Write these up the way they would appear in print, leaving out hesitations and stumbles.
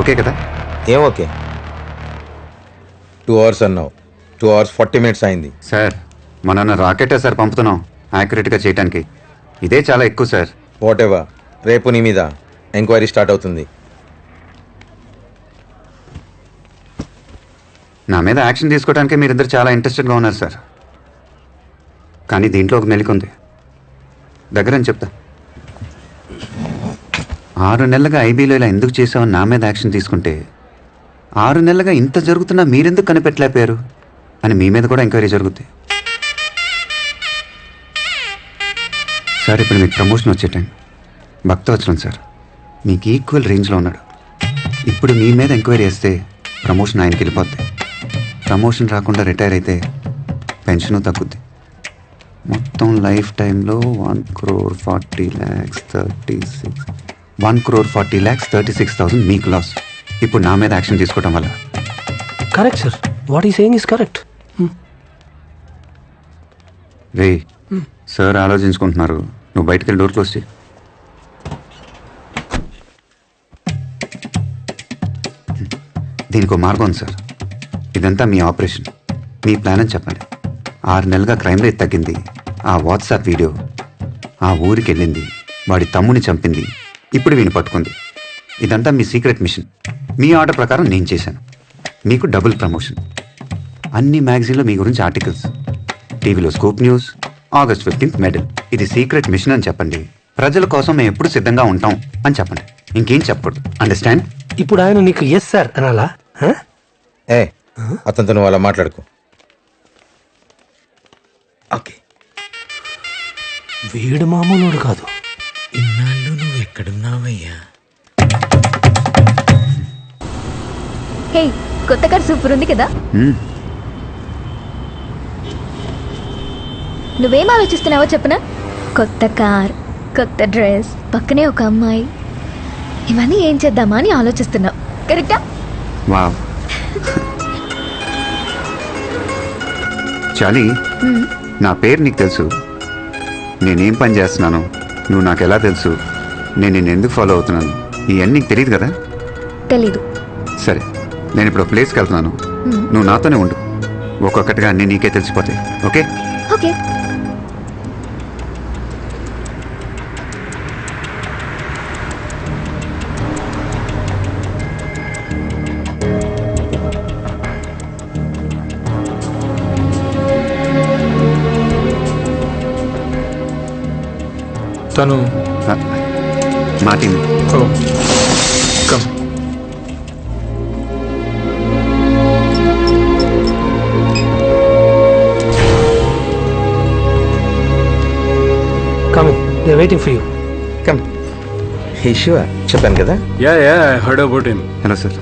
Okay కదా? ఏం okay? 2 hours అన్నావు, 2 hours 40 minutes అయింది. సార్ మన రాకెటే సార్ పంపుతున్నాం యాక్యురేట్గా చేయడానికి. ఇదే చాలా ఎక్కువ సార్. వాట్ ఎవర్, రేపు నీ మీద ఎంక్వైరీ స్టార్ట్ అవుతుంది. నా మీద యాక్షన్ తీసుకోవడానికి మీరిద్దరు చాలా ఇంట్రెస్టెడ్గా ఉన్నారు సార్. కానీ దీంట్లో ఒక మెలిక ఉంది, దగ్గరని చెప్తా. 6 నెలలుగా ఐబీలో ఇలా ఎందుకు చేసామని నా మీద యాక్షన్ తీసుకుంటే 6 నెలలుగా ఇంత జరుగుతున్నా మీరెందుకు కనిపెట్టలేకపోయారు అని మీ మీద కూడా ఎంక్వైరీ జరుగుద్ది. సార్ ఇప్పుడు మీకు ప్రమోషన్ వచ్చే టైం. భక్తవచనం సార్ మీకు ఈక్వల్ రేంజ్లో ఉన్నాడు. ఇప్పుడు మీ మీద ఎంక్వైరీ చేస్తే ప్రమోషన్ ఆయనకి వెళ్ళిపోద్ది. ప్రమోషన్ రాకుండా రిటైర్ అయితే పెన్షన్ తగ్గుద్ది. మొత్తం లైఫ్ టైంలో 1,40,36,1,40,36,000 మీకు లాస్. ఇప్పుడు నా మీద యాక్షన్ తీసుకోవడం వల్ల. కరెక్ట్ సార్, వాట్ ఈ సేయింగ్ ఇస్ కరెక్ట్. రే సార్ ఆలోచించుకుంటున్నారు, నువ్వు బయటకు వెళ్ళి డోర్ క్లోజ్ చేయి. దీనికి ఒక మార్గం ఉంది సార్. ఇదంతా మీ ఆపరేషన్, మీ ప్లాన్ అని చెప్పండి. 6 నెలలుగా క్రైమ్ రేట్ తగ్గింది, ఆ వాట్సాప్ వీడియో ఆ ఊరికి వెళ్ళింది, వాడి తమ్ముని చంపింది, ఇప్పుడు వీని పట్టుకుంది. ఇదంతా మీ సీక్రెట్ మిషన్. మీ ఆర్డర్ ప్రకారం నేను చేశాను. మీకు డబుల్ ప్రమోషన్. అన్ని మ్యాగజైన్లో మీ గురించి ఆర్టికల్స్, టీవీలో scoop news, August 15th medal. ఇది సీక్రెట్ మిషన్ అని చెప్పండి. ప్రజల కోసం మేము ఎప్పుడు సిద్ధంగా ఉంటాం అని చెప్పండి. ఇంకేం చెప్పకూడదు. అండర్స్టాండ్? ఇప్పుడు ఆయన నీకు ఎస్ సార్ అనాలా? ఏ అతనితో నువ్వు అలా మాట్లాడుకో. ఓకే, వీడు మామూలుడు కాదు. ఇన్నాళ్ళు నువ్వు ఎక్కడున్నావయ్యా? హే, కొత్త కార్ సూపర్ ఉంది కదా. నువ్వేం ఆలోచిస్తున్నావో చెప్పనా? కొత్త కార్, కొత్త డ్రెస్, పక్కనే ఒక అమ్మాయి, ఇవన్నీ ఏం చేద్దామా అని ఆలోచిస్తున్నావు. కరెక్టా? వావ్. చాలి, నా పేరు నీకు తెలుసు, నేనేం పని చేస్తున్నాను, నువ్వు నాకు ఎలా తెలుసు, నేను నిన్ను ఎందుకు ఫాలో అవుతున్నాను, ఇవన్నీ నీకు తెలియదు కదా? తెలీదు. సరే, నేను ఇప్పుడు ఒక ప్లేస్కి వెళ్తున్నాను, నువ్వు నాతోనే ఉండు. ఒక్కొక్కటిగా అన్నీ నీకే తెలిసిపోతాయి. ఓకే? ఓకే. తను Martin. Oh come. Coming, they waiting for you. Come. Hey Shiva, చెప్పాను కదా. Yeah I heard about him. Hello sir.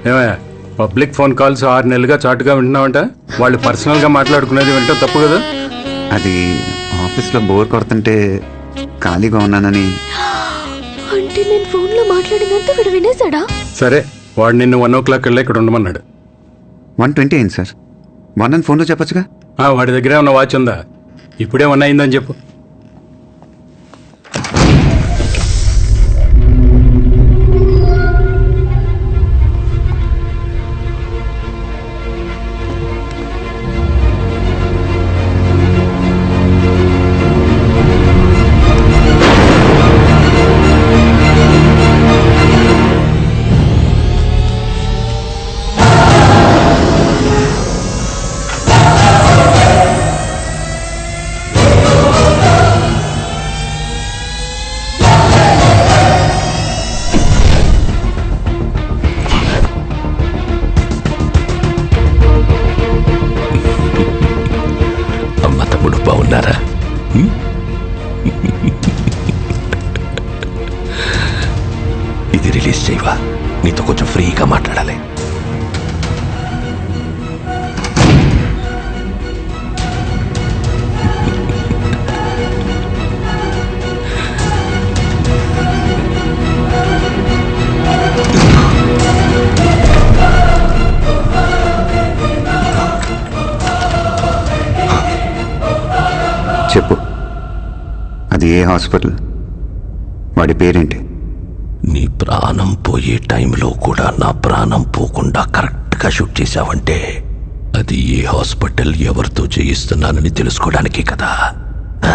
ఏమయ్యా, పబ్లిక్ ఫోన్ కాల్స్ 6 నెలలుగా చాటుగా వింటున్నావంట. వాళ్ళు పర్సనల్గా మాట్లాడుకునేది వింటావు, తప్పు కదా? అది ఆఫీస్లో బోర్ కొడుతుంటే ఖాళీగా ఉన్నానని. అంటే నేను ఫోన్లో మాట్లాడినంత వీడు వినేశాడా? సరే, వాడు నిన్ను 1 o'clock వెళ్ళి ఇక్కడ ఉండమన్నాడు. 1:20 అయింది సార్. 1 అని ఫోన్లో చెప్పొచ్చుగా. వాడి దగ్గరే ఉన్న వాచ్ ఉందా? ఇప్పుడే 1 అయిందని చెప్పు. బాగున్నారా? ఇది రిలీజ్ చేయవా? నీతో కొంచెం ఫ్రీగా మాట్లాడాలి. చెప్పు, అది ఏ హాస్పిటల్, వాడి పేరేంటి? నీ ప్రాణం పోయే టైంలో కూడా నా ప్రాణం పోకుండా కరెక్ట్గా షూట్ చేశావంటే అది ఏ హాస్పిటల్ ఎవరితో చేయిస్తున్నానని తెలుసుకోవడానికే కదా. ఆ?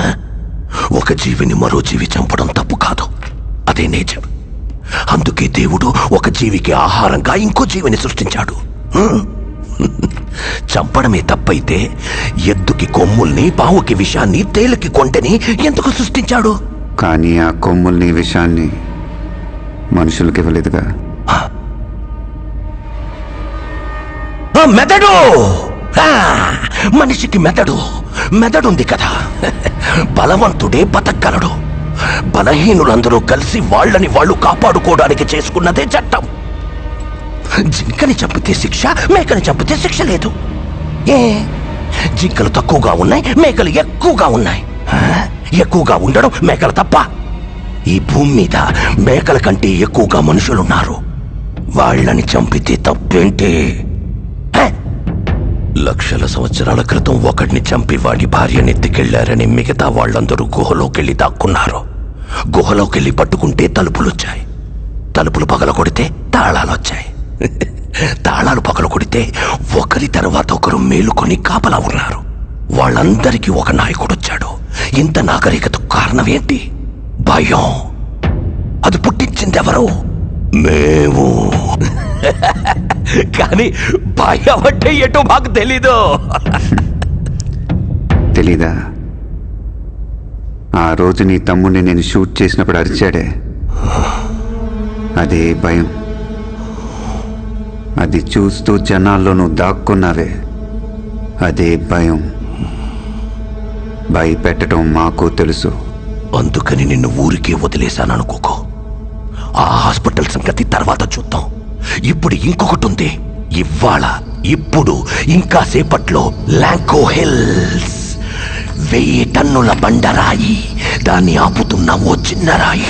ఒక జీవిని మరో జీవి చంపడం తప్పు కాదు, అదే నేచర్. అందుకే దేవుడు ఒక జీవికి ఆహారంగా ఇంకో జీవిని సృష్టించాడు. చంపడమే తప్పైతే ఎద్దుకి కొమ్ముల్ని, పావుకి విషాన్ని, తేలుకి కొంటెని ఎందుకు సృష్టించాడు? కానీ ఆ కొమ్ముల్ని విషయాన్ని మనుషులకి ఇవ్వలేదుగా. మెదడు, మనిషికి మెదడుంది కదా. బలవంతుడే బతకగలడు. బలహీనులందరూ కలిసి వాళ్ళని వాళ్ళు కాపాడుకోవడానికి చేసుకున్నదే చట్టం. జింకని చంపితే శిక్ష, మేకని చంపితే శిక్ష లేదు. ఏ జింకలు తక్కువగా ఉన్నాయి, మేకలు ఎక్కువగా ఉన్నాయి. ఎక్కువగా ఉండడం మేకలు తప్ప? ఈ భూమి మీద మేకల కంటే ఎక్కువగా మనుషులున్నారు. వాళ్ళని చంపితే తప్పేంటి? లక్షల సంవత్సరాల క్రితం ఒకడిని చంపి వాడి భార్యనెత్తికెళ్లారని మిగతా వాళ్ళందరూ గుహలోకెళ్ళి దాక్కున్నారు. గుహలోకెళ్ళి పట్టుకుంటే తలుపులొచ్చాయి. తలుపులు పగలగొడితే తాళాలొచ్చాయి. తాళాలు పగలగొడితే ఒకరి తర్వాత ఒకరు మేలుకొని కాపలా ఉన్నారు. వాళ్ళందరికీ ఒక నాయకుడొచ్చాడు. ఇంత నాగరికతకు కారణం ఏంటి? భయం. అది పుట్టించిందెవరు? మేము. కానీ భయం అంటే ఎటో మాకు తెలీదు. తెలీదా? ఆ రోజు నీ తమ్ముడిని నేను షూట్ చేసినప్పుడు అరిచాడే, అదే భయం. అది చూస్తూ జనాల్లో నువ్వు దాక్కున్నావే, అదే భయం. భయపెట్టడం మాకు తెలుసు. అందుకని నిన్ను ఊరికే వదిలేశాననుకోకో. ఆ హాస్పిటల్ సంగతి తర్వాత చూద్దాం. ఇప్పుడు ఇంకొకటి ఉంది. ఇప్పుడు ఇంకా సేపట్లో లాంకో హిల్స్ 1000 టన్నుల బండరాయి, దాన్ని ఆపుతున్న ఓ చిన్న రాయి.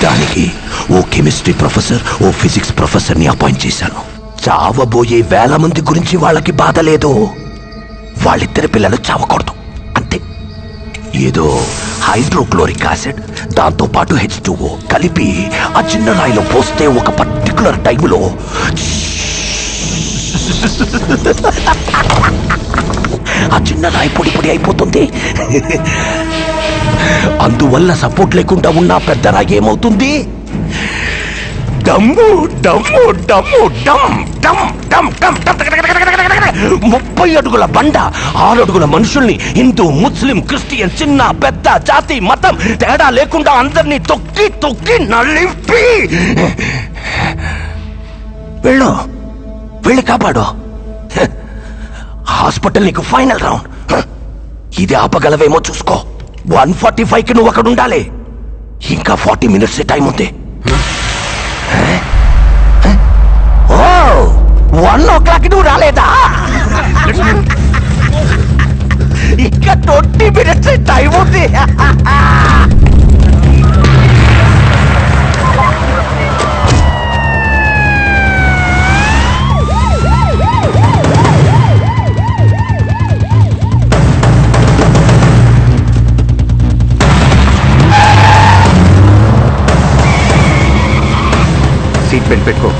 దానికి ఓ కెమిస్ట్రీ ప్రొఫెసర్, ఓ ఫిజిక్స్ ప్రొఫెసర్ని అపాయింట్ చేశాను. చావబోయే 1000 మంది గురించి వాళ్ళకి బాధ లేదు. వాళ్ళిద్దరి పిల్లలు చావకూడదు అంతే. ఏదో హైడ్రోక్లోరిక్ యాసిడ్, దాంతో పాటు H2O కలిపి ఆ చిన్న రాయిలో పోస్తే ఒక పర్టికులర్ టైంలో ఆ చిన్న రాయి పొడి పొడి అయిపోతుంది. అందువల్ల సపోర్ట్ లేకుండా ఉన్న పెద్ద రాయి ఏమవుతుంది? డమ్ము డమ్ము డమ్ము డమ్ డమ్ డమ్ డమ్ 30 అడుగుల బండ, 6 అడుగుల మనుషుల్ని, హిందూ, ముస్లిం, క్రిస్టియన్, చిన్న పెద్ద, జాతి మతం తేడా లేకుండా అందరినీ తొక్కి తొక్కి నలిపి వెళ్ళి కాపాడు. హాస్పిటల్ నీకు ఫైనల్ రౌండ్. ఇది ఆపగలవేమో చూసుకో. 1:45కి నువ్వు అక్కడ ఉండాలి. ఇంకా 40 మినిట్స్ టైం ఉంది. 1 o'clock నువ్వు రాలేదా? ఇంకా 20 మినిట్స్ టైం ఉంది. సీట్ బెల్ట్ పెట్టుకో.